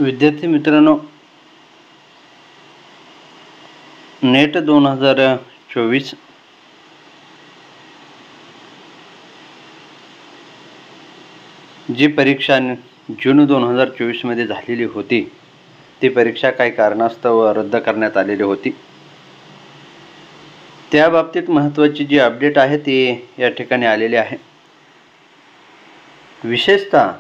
विद्यार्थी मित्रांनो, नेट 2024 जी परीक्षा जून 2024 मध्ये झालेली होती, ती परीक्षा काही कारणास्तव रद्द करण्यात आलेली होती। त्या बाबतीत महत्त्वाची जी अपडेट आहे ती या ठिकाणी आलेली आहे। विशेषतः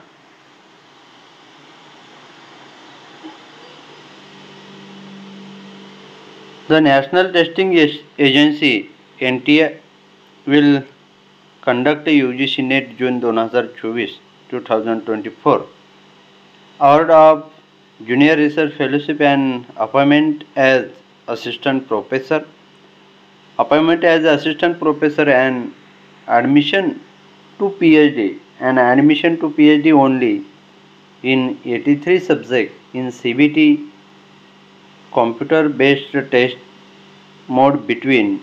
The National Testing Agency (NTA) will conduct UGC NET June 2024 award of Junior Research Fellowship and appointment as Assistant Professor, and admission to PhD and admission to PhD only in 83 subjects in CBT computer-based test mode between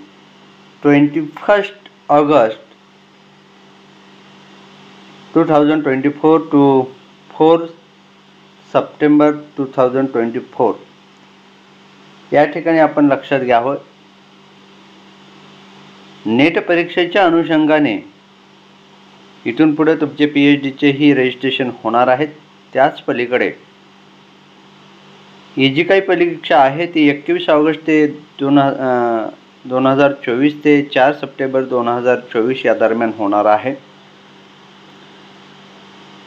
21st August 2024 to 4 September 2024 या ठिकाणी आपण लक्षात घ्यावं। Net परीक्षेच्या अनुषंगाने इथून पुढे तुमचे PhD चे ही रजिस्ट्रेशन होणार आहेत। त्याच पलीकडे ही जी काही परीक्षा आहे ती 21 ऑगस्ट ते 2024 ते 4 सप्टेंबर 2024 या दरम्यान होणार आहे।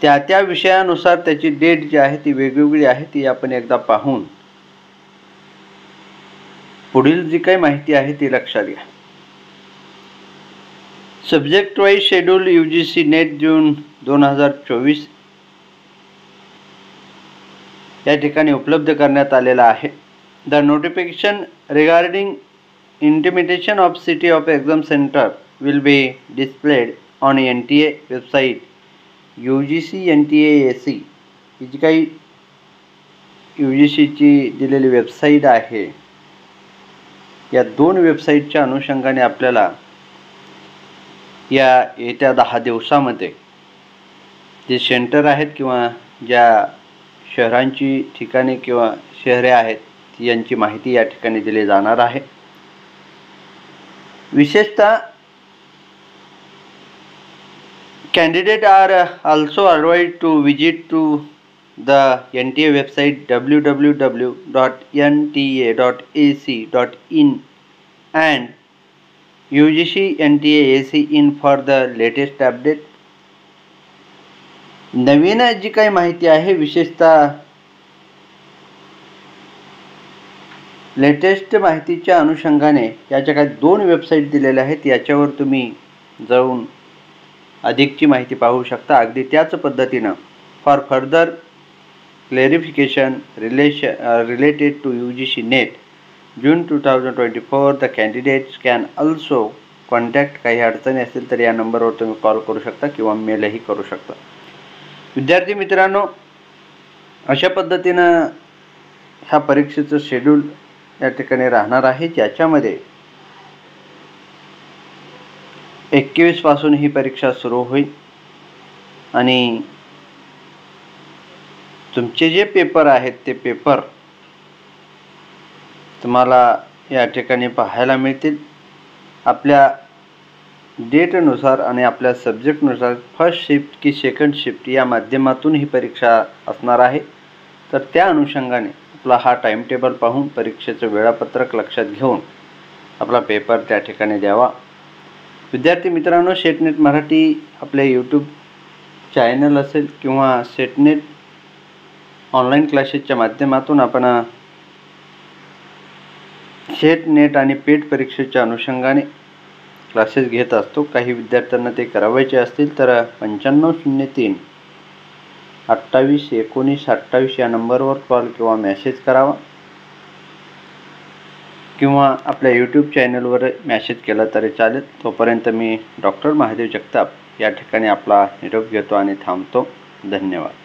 त्या विषयानुसार त्याची डेट जी आहे ती वेगवेगळी आहे, ती आपण एकदा पाहून पुढील जी काही माहिती आहे ती लक्षात घ्या। Subject wise schedule UGC net June 2024 या ठिकाणी उपलब्ध करण्यात आलेला आहे। The notification regarding intimation of city of exam centre will be displayed on NTA website UGC NTA AC। ही जी काही UGC ची दिलेली वेबसाईट आहे, या दोन वेबसाईटच्या अनुषंगाने आपल्याला या येत्या 10 दिवसामध्ये जे सेंटर आहेत किंवा ज्या शहरांची ठिकाणे किंवा शहरे आहेत यांची माहिती या ठिकाणी दिली जाणार आहे। विशेषतः candidate are also advised to visit to the NTA website www.nta.ac.in and UGC NTA AC in for the latest update। नवीन जी काही माहिती आहे, विशेषतः लेटेस्ट माहितीच्या अनुषंगाने याच्या काही दोन वेबसाईट दिलेल्या आहेत, याच्यावर तुम्ही जाऊन अधिकची माहिती पाहू शकता। अगदी त्याच पद्धतीनं for further clarification related to UGC net June 2024 the candidates can also contact. काही अडचणी असतील तर या नंबरवर तुम्ही कॉल करू शकता किंवा मेलही करू शकता। विद्यार्थी मित्रांनो, अशा पद्धतीनं ह्या परीक्षेचं शेड्यूल या ठिकाणी राहणार आहे, ज्याच्यामध्ये 21 पासून ही परीक्षा सुरू होईल आणि तुमचे जे पेपर आहेत ते पेपर तुम्हाला या ठिकाणी पाहायला मिळतील। आपल्या डेटनुसार आणि आपल्या सब्जेक्टनुसार फर्स्ट शिफ्ट की सेकंड शिफ्ट या माध्यमातून ही परीक्षा असणार आहे। तर त्या अनुषंगाने आपला हा टाइम टेबल पाहून परीक्षेचं वेळापत्रक लक्षात घेऊन आपला पेपर त्या ठिकाणी द्यावा। विद्यार्थी मित्रांनो, सेटनेट मराठी आपले यूट्यूब चॅनल असेल किंवा सेटनेट ऑनलाईन क्लासेसच्या माध्यमातून आपण सेट नेट आणि पेट परीक्षेच्या अनुषंगाने क्लासेस घेत असतो। काही विद्यार्थ्यांना ते करावायचे असतील तर 9503 28 19 28 या नंबरवर कॉल किंवा मेसेज करावा किंवा आपल्या यूट्यूब चॅनलवर मेसेज केला तरी चालेल। तोपर्यंत मी डॉक्टर महादेव जगताप या ठिकाणी आपला निरोप घेतो आणि थांबतो। धन्यवाद।